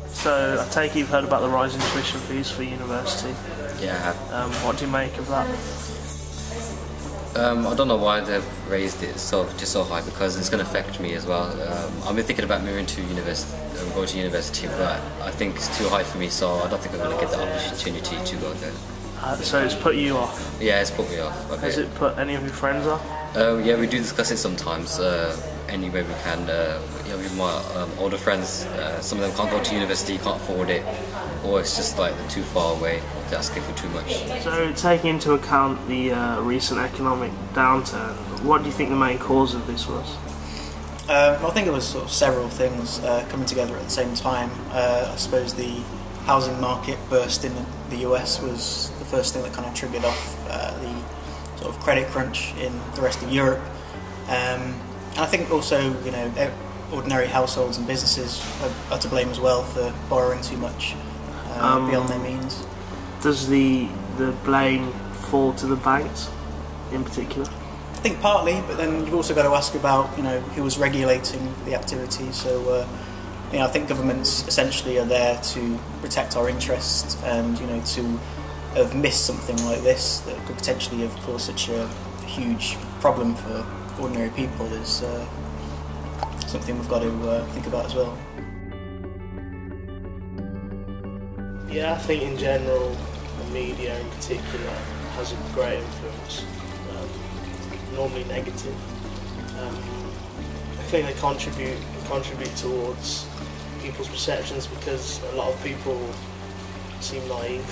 So I take it you've heard about the rise in tuition fees for university. Yeah, I have. What do you make of that? I don't know why they've raised it so high, because it's going to affect me as well. I've been thinking about moving to university, going to university, but I think it's too high for me, so I don't think I'm going to get the opportunity to go there. So it's put you off? Yeah, it's put me off. Okay. Has it put any of your friends off? Yeah, we do discuss it sometimes, any way we can. Yeah, with my older friends, some of them can't go to university, can't afford it, or it's just like they're too far away, they're asking for too much. So taking into account the recent economic downturn, what do you think the main cause of this was? I think it was sort of several things coming together at the same time. I suppose the housing market burst in the US was the first thing that kind of triggered off the sort of credit crunch in the rest of Europe. And I think also, you know, ordinary households and businesses are to blame as well for borrowing too much beyond their means. Does the blame fall to the banks in particular? I think partly, but then you've also got to ask about, you know, who was regulating the activity. So, you know, I think governments essentially are there to protect our interests, and, you know, to have missed something like this that could potentially have caused such a huge problem for ordinary people is something we've got to think about as well. Yeah, I think in general, the media in particular has a great influence, normally negative. I think they contribute towards people's perceptions, because a lot of people seem naive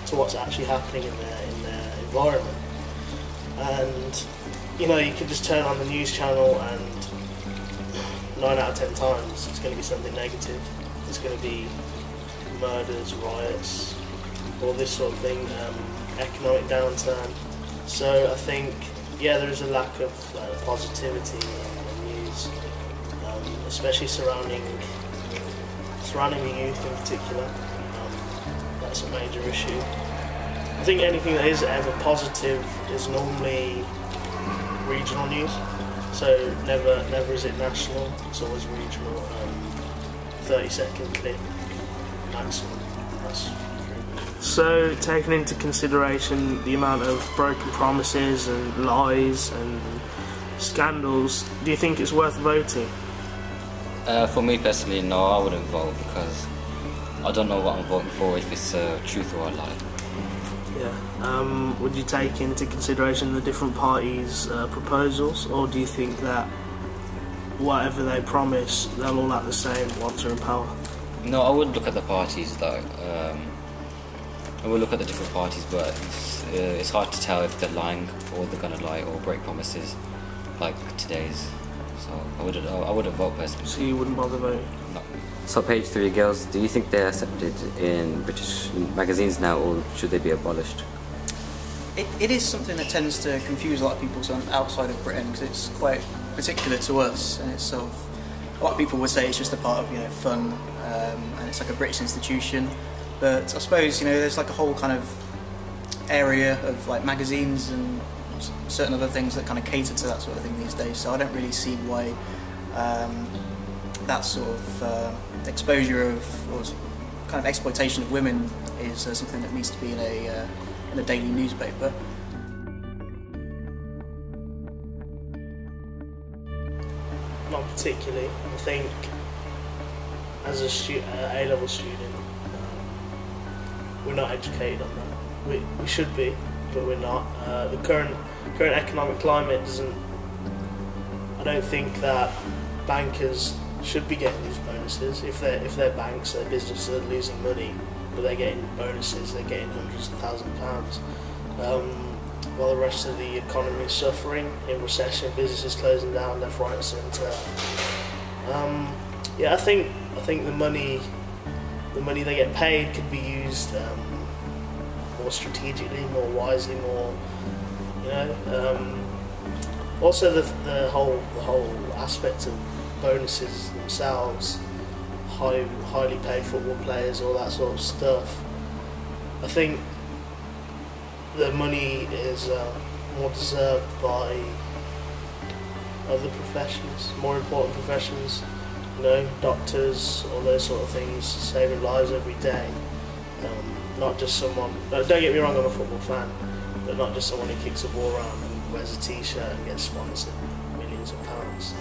to what's actually happening in their environment. And you know, you could just turn on the news channel and 9 out of 10 times it's going to be something negative. It's going to be murders, riots, all this sort of thing, economic downturn. So I think, yeah, there is a lack of positivity in the news, especially surrounding the youth in particular. That's a major issue. I think anything that is ever positive is normally regional news, so never is it national, it's always regional. 30-second clip maximum. So, taking into consideration the amount of broken promises and lies and scandals, do you think it's worth voting? For me personally, no, I wouldn't vote, because I don't know what I'm voting for, if it's truth or a lie. Yeah. Would you take into consideration the different parties' proposals, or do you think that whatever they promise, they'll all act the same once they're in power? No, I would look at the parties, though. I would look at the different parties, but it's hard to tell if they're lying or they're gonna lie or break promises like today's. So I wouldn't vote personally. So you wouldn't bother voting? No. So page 3 girls, do you think they're accepted in British magazines now, or should they be abolished? It is something that tends to confuse a lot of people sort of outside of Britain, because it's quite particular to us, and it's sort of, a lot of people would say it's just a part of, you know, fun, and it's like a British institution. But I suppose, you know, there's like a whole kind of area of like magazines and certain other things that kind of cater to that sort of thing these days. So I don't really see why that sort of exposure of, or kind of exploitation of women is something that needs to be in a daily newspaper. Not particularly. I think as a A-level student, we're not educated on that. We should be, but we're not. The current economic climate doesn't. I don't think that bankers should be getting these bonuses. If they're banks, their businesses are losing money, but they're getting bonuses. They're getting hundreds of thousands of pounds, while the rest of the economy is suffering in recession. Businesses closing down left, right, and centre. Yeah, I think the money they get paid could be used more strategically, more wisely, more, you know. Also, the whole aspect of bonuses themselves, highly paid football players, all that sort of stuff. I think the money is more deserved by other professions, more important professions. you know, doctors, all those sort of things, saving lives every day. Not just someone, don't get me wrong, I'm a football fan, but not just someone who kicks a ball around and wears a t-shirt and gets sponsored millions of pounds.